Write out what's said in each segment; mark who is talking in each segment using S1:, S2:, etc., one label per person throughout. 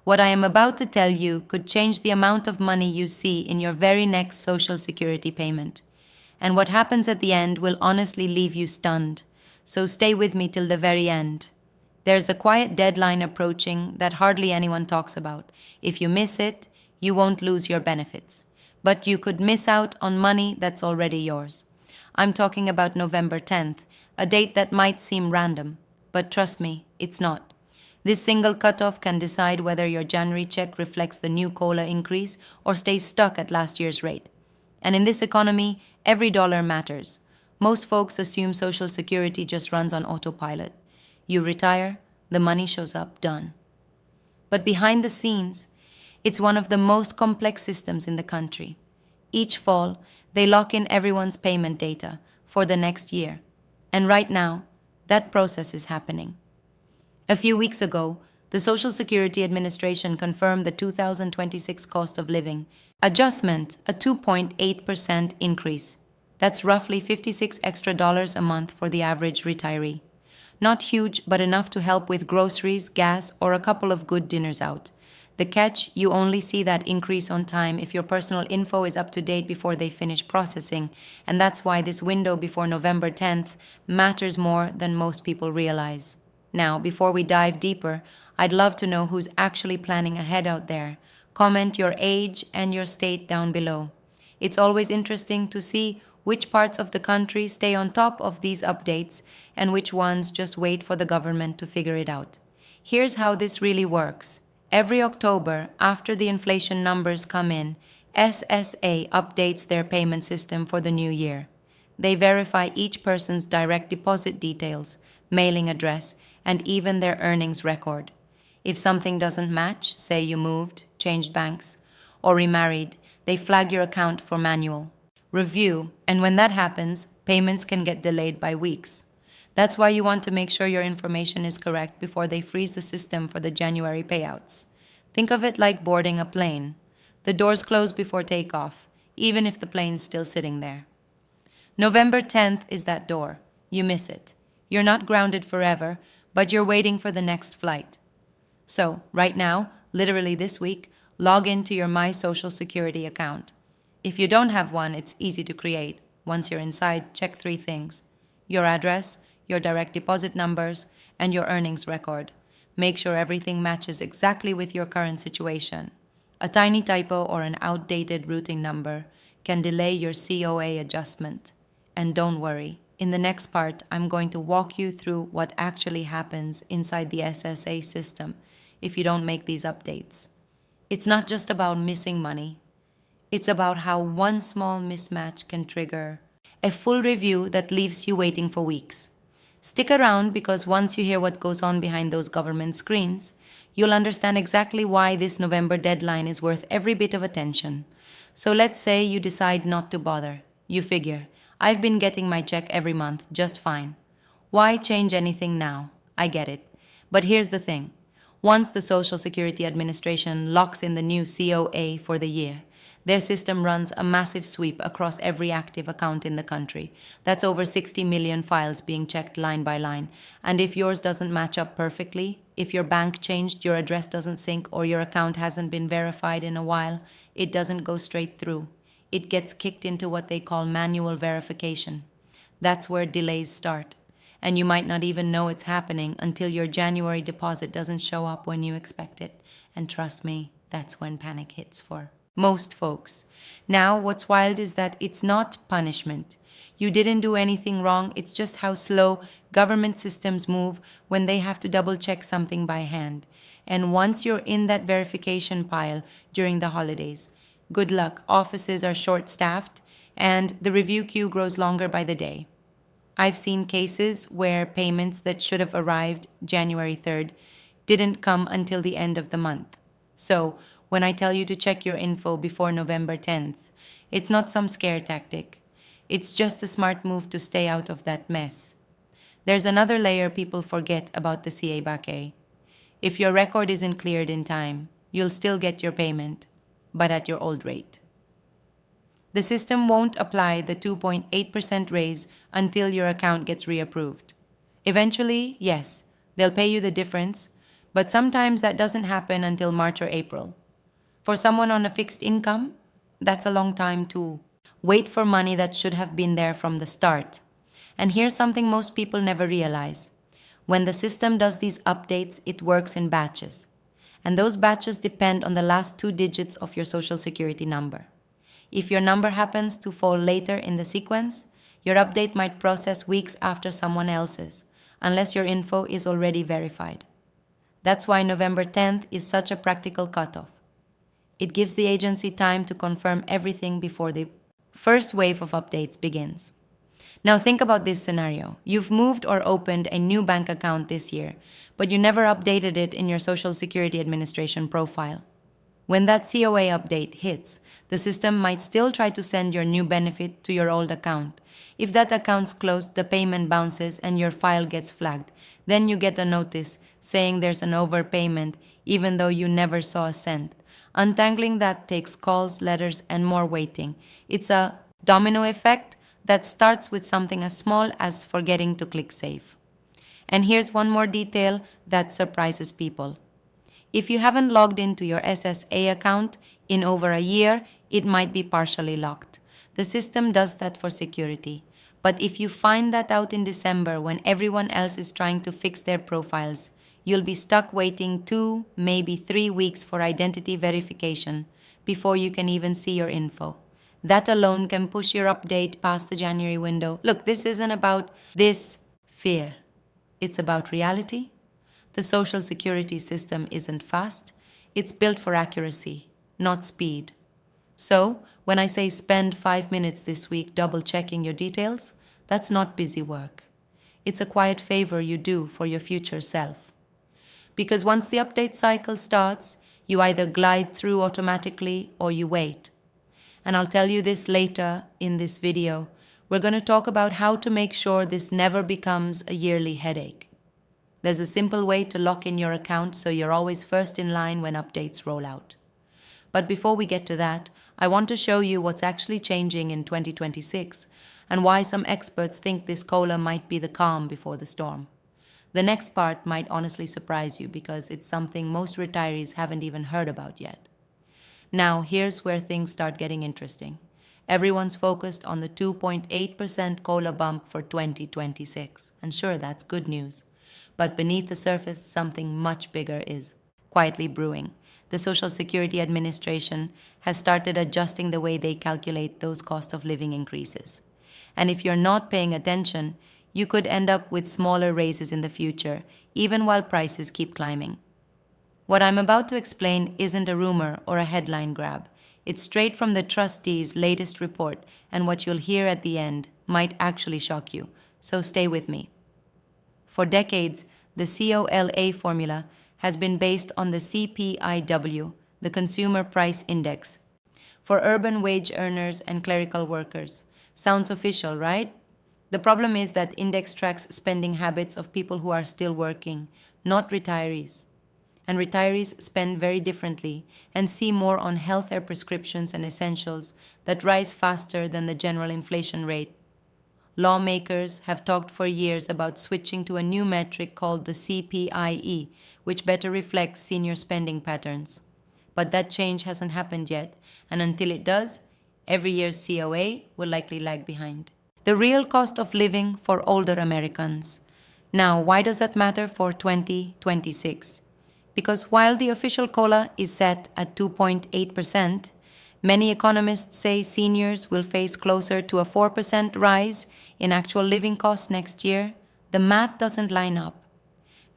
S1: What I am about to tell you could change the amount of money you see in your very next Social Security payment. And what happens at the end will honestly leave you stunned. So stay with me till the very end. There's a quiet deadline approaching that hardly anyone talks about. If you miss it, you won't lose your benefits. But you could miss out on money that's already yours. I'm talking about November 10th, a date that might seem random, but trust me, it's not. This single cutoff can decide whether your January check reflects the new COLA increase or stays stuck at last year's rate. And in this economy, every dollar matters. Most folks assume Social Security just runs on autopilot. You retire, the money shows up, done. But behind the scenes, it's one of the most complex systems in the country. Each fall, they lock in everyone's payment data for the next year. And right now, that process is happening. A few weeks ago, the Social Security Administration confirmed the 2026 cost of living adjustment, a 2.8% increase. That's roughly $56 extra a month for the average retiree. Not huge, but enough to help with groceries, gas, or a couple of good dinners out. The catch, you only see that increase on time if your personal info is up to date before they finish processing, and that's why this window before November 10th matters more than most people realize. Now, before we dive deeper, I'd love to know who's actually planning ahead out there. Comment your age and your state down below. It's always interesting to see which parts of the country stay on top of these updates and which ones just wait for the government to figure it out. Here's how this really works. Every October, after the inflation numbers come in, SSA updates their payment system for the new year. They verify each person's direct deposit details, mailing address, and even their earnings record. If something doesn't match, say you moved, changed banks, or remarried, they flag your account for manual review, and when that happens, payments can get delayed by weeks. That's why you want to make sure your information is correct before they freeze the system for the January payouts. Think of it like boarding a plane. The doors close before takeoff, even if the plane's still sitting there. November 10th is that door. You miss it. You're not grounded forever, but you're waiting for the next flight. So, right now, literally this week, log into your My Social Security account. If you don't have one, it's easy to create. Once you're inside, check 3 things: your address, your direct deposit numbers, and your earnings record. Make sure everything matches exactly with your current situation. A tiny typo or an outdated routing number can delay your COA adjustment. And don't worry, in the next part, I'm going to walk you through what actually happens inside the SSA system if you don't make these updates. It's not just about missing money. It's about how one small mismatch can trigger a full review that leaves you waiting for weeks. Stick around because once you hear what goes on behind those government screens, you'll understand exactly why this November deadline is worth every bit of attention. So let's say you decide not to bother. You figure, I've been getting my check every month just fine. Why change anything now? I get it. But here's the thing. Once the Social Security Administration locks in the new COA for the year, their system runs a massive sweep across every active account in the country. That's over 60 million files being checked line by line. And if yours doesn't match up perfectly, if your bank changed, your address doesn't sync, or your account hasn't been verified in a while, it doesn't go straight through. It gets kicked into what they call manual verification. That's where delays start. And you might not even know it's happening until your January deposit doesn't show up when you expect it. And trust me, that's when panic hits for most folks. Now, what's wild is that it's not punishment. You didn't do anything wrong, it's just how slow government systems move when they have to double check something by hand. And once you're in that verification pile during the holidays, good luck, offices are short-staffed and the review queue grows longer by the day. I've seen cases where payments that should have arrived January 3rd didn't come until the end of the month. So, when I tell you to check your info before November 10th, it's not some scare tactic. It's just the smart move to stay out of that mess. There's another layer people forget about the CA-BAC. If your record isn't cleared in time, you'll still get your payment, but at your old rate. The system won't apply the 2.8% raise until your account gets reapproved. Eventually, yes, they'll pay you the difference, But sometimes that doesn't happen until March or April. For someone on a fixed income, that's a long time to wait for money that should have been there from the start. And here's something most people never realize. When the system does these updates, it works in batches. And those batches depend on the last two digits of your social security number. If your number happens to fall later in the sequence, your update might process weeks after someone else's, unless your info is already verified. That's why November 10th is such a practical cutoff. It gives the agency time to confirm everything before the first wave of updates begins. Now think about this scenario. You've moved or opened a new bank account this year, but you never updated it in your Social Security Administration profile. When that COA update hits, the system might still try to send your new benefit to your old account. If that account's closed, the payment bounces and your file gets flagged. Then you get a notice saying there's an overpayment, even though you never saw a cent. Untangling that takes calls, letters, and more waiting. It's a domino effect that starts with something as small as forgetting to click save. And here's one more detail that surprises people. If you haven't logged into your SSA account in over a year, it might be partially locked. The system does that for security. But if you find that out in December when everyone else is trying to fix their profiles, you'll be stuck waiting 2, maybe 3 weeks for identity verification before you can even see your info. That alone can push your update past the January window. Look, this isn't about this fear. It's about reality. The Social Security system isn't fast. It's built for accuracy, not speed. So, when I say spend 5 minutes this week double checking your details, that's not busy work. It's a quiet favor you do for your future self. Because once the update cycle starts, you either glide through automatically or you wait. And I'll tell you this later in this video. We're going to talk about how to make sure this never becomes a yearly headache. There's a simple way to lock in your account so you're always first in line when updates roll out. But before we get to that, I want to show you what's actually changing in 2026 and why some experts think this COLA might be the calm before the storm. The next part might honestly surprise you because it's something most retirees haven't even heard about yet. Now, here's where things start getting interesting. Everyone's focused on the 2.8% COLA bump for 2026. And sure, that's good news. But beneath the surface, something much bigger is quietly brewing. The Social Security Administration has started adjusting the way they calculate those cost of living increases. And if you're not paying attention, you could end up with smaller raises in the future, even while prices keep climbing. What I'm about to explain isn't a rumor or a headline grab. It's straight from the trustees' latest report, and what you'll hear at the end might actually shock you. So stay with me. For decades, the COLA formula has been based on the CPIW, the Consumer Price Index, for urban wage earners and clerical workers. Sounds official, right? The problem is that index tracks spending habits of people who are still working, not retirees. And retirees spend very differently and see more on healthcare prescriptions and essentials that rise faster than the general inflation rate. Lawmakers have talked for years about switching to a new metric called the CPIE, which better reflects senior spending patterns. But that change hasn't happened yet, and until it does, every year's COA will likely lag behind. The real cost of living for older Americans. Now, why does that matter for 2026? Because while the official COLA is set at 2.8%, many economists say seniors will face closer to a 4% rise in actual living costs next year. The math doesn't line up.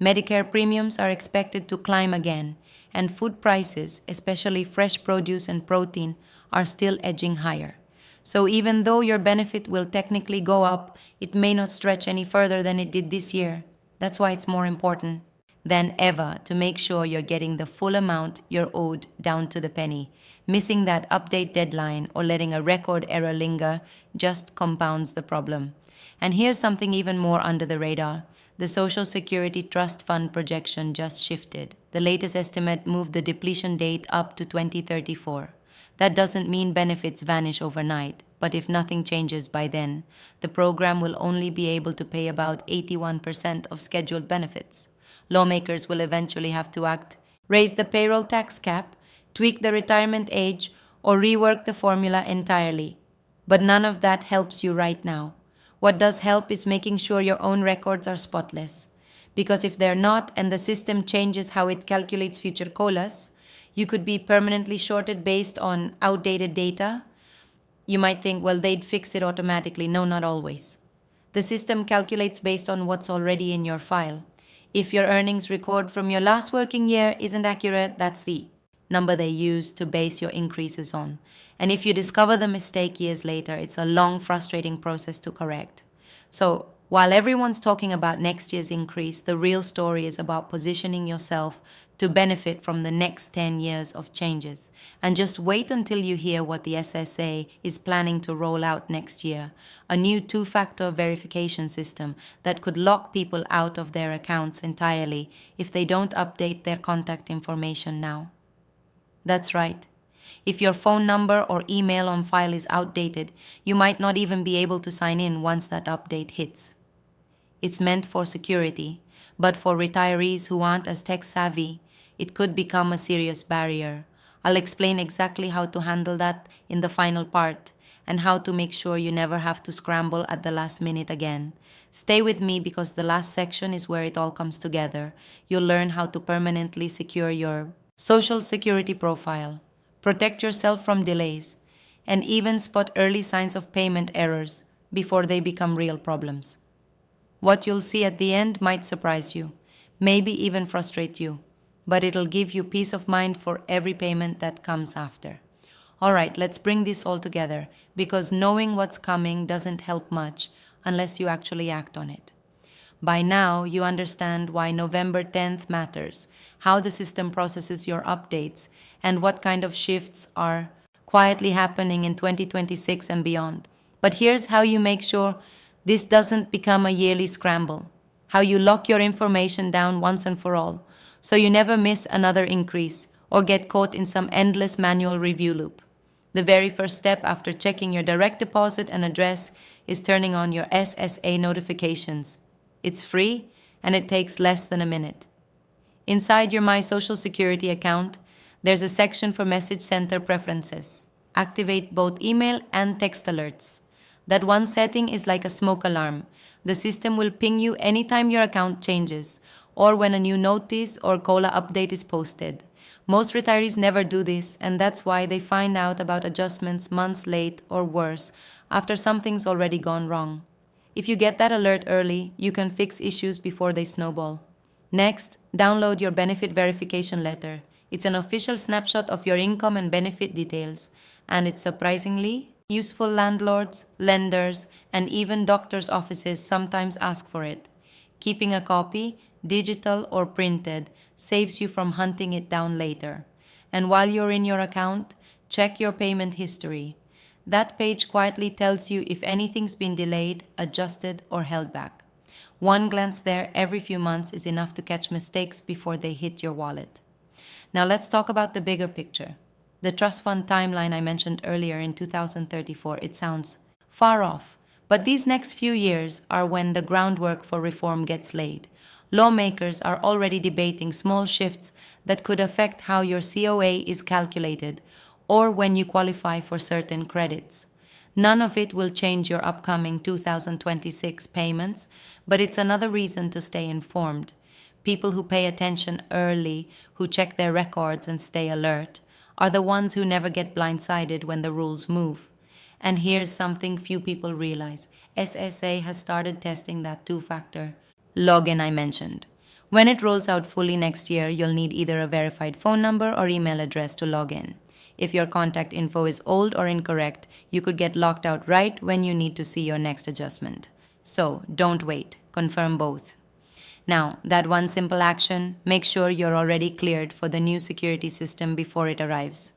S1: Medicare premiums are expected to climb again, and food prices, especially fresh produce and protein, are still edging higher. So even though your benefit will technically go up, it may not stretch any further than it did this year. That's why it's more important than ever to make sure you're getting the full amount you're owed down to the penny. Missing that update deadline or letting a record error linger just compounds the problem. And here's something even more under the radar. The Social Security Trust Fund projection just shifted. The latest estimate moved the depletion date up to 2034. That doesn't mean benefits vanish overnight, but if nothing changes by then, the program will only be able to pay about 81% of scheduled benefits. lawmakers will eventually have to act, raise the payroll tax cap, tweak the retirement age, or rework the formula entirely. But none of that helps you right now. What does help is making sure your own records are spotless. Because if they're not and the system changes how it calculates future COLAs, you could be permanently shorted based on outdated data. You might think, well, they'd fix it automatically. No, not always. The system calculates based on what's already in your file. If your earnings record from your last working year isn't accurate, that's the number they use to base your increases on. And if you discover the mistake years later, it's a long, frustrating process to correct. So, while everyone's talking about next year's increase, the real story is about positioning yourself to benefit from the next 10 years of changes. And just wait until you hear what the SSA is planning to roll out next year, a new two-factor verification system that could lock people out of their accounts entirely if they don't update their contact information now. That's right. If your phone number or email on file is outdated, you might not even be able to sign in once that update hits. It's meant for security, but for retirees who aren't as tech savvy, it could become a serious barrier. I'll explain exactly how to handle that in the final part and how to make sure you never have to scramble at the last minute again. Stay with me because the last section is where it all comes together. You'll learn how to permanently secure your Social Security profile, protect yourself from delays, and even spot early signs of payment errors before they become real problems. What you'll see at the end might surprise you, maybe even frustrate you, but it'll give you peace of mind for every payment that comes after. All right, let's bring this all together because knowing what's coming doesn't help much unless you actually act on it. By now, you understand why November 10th matters, how the system processes your updates, and what kind of shifts are quietly happening in 2026 and beyond. But here's how you make sure this doesn't become a yearly scramble, how you lock your information down once and for all, so you never miss another increase or get caught in some endless manual review loop. The very first step after checking your direct deposit and address is turning on your SSA notifications. It's free and it takes less than a minute. Inside your My Social Security account, there's a section for Message Center preferences. Activate both email and text alerts. That one setting is like a smoke alarm. The system will ping you anytime your account changes or when a new notice or COLA update is posted. Most retirees never do this, and that's why they find out about adjustments months late or worse, after something's already gone wrong. If you get that alert early, you can fix issues before they snowball. Next, download your benefit verification letter. It's an official snapshot of your income and benefit details, and it's surprisingly useful. Landlords, lenders, and even doctors' offices sometimes ask for it. Keeping a copy, digital or printed, saves you from hunting it down later. And while you're in your account, check your payment history. That page quietly tells you if anything's been delayed, adjusted, or held back. One glance there every few months is enough to catch mistakes before they hit your wallet. Now let's talk about the bigger picture. The trust fund timeline I mentioned earlier in 2034, it sounds far off, but these next few years are when the groundwork for reform gets laid. Lawmakers are already debating small shifts that could affect how your COA is calculated or when you qualify for certain credits. None of it will change your upcoming 2026 payments, but it's another reason to stay informed. People who pay attention early, who check their records and stay alert, are the ones who never get blindsided when the rules move. And here's something few people realize. SSA has started testing that two-factor login I mentioned. When it rolls out fully next year, you'll need either a verified phone number or email address to log in. If your contact info is old or incorrect, you could get locked out right when you need to see your next adjustment. So don't wait, confirm both. Now, that one simple action, make sure you're already cleared for the new security system before it arrives.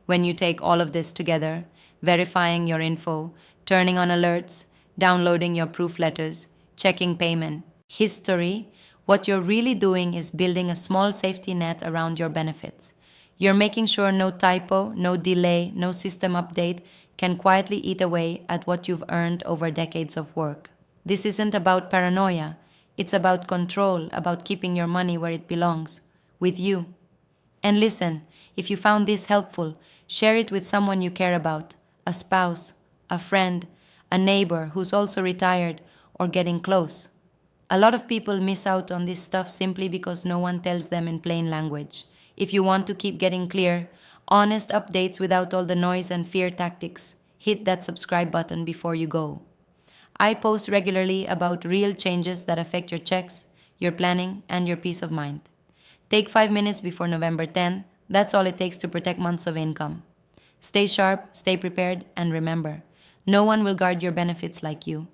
S1: When you take all of this together, verifying your info, turning on alerts, downloading your proof letters, checking payment history, what you're really doing is building a small safety net around your benefits. You're making sure no typo, no delay, no system update can quietly eat away at what you've earned over decades of work. This isn't about paranoia. It's about control, about keeping your money where it belongs, with you. And listen, if you found this helpful, share it with someone you care about, a spouse, a friend, a neighbor who's also retired or getting close. A lot of people miss out on this stuff simply because no one tells them in plain language. If you want to keep getting clear, honest updates without all the noise and fear tactics, hit that subscribe button before you go. I post regularly about real changes that affect your checks, your planning, and your peace of mind. Take 5 minutes before November 10th. That's all it takes to protect months of income. Stay sharp, stay prepared, and remember, no one will guard your benefits like you.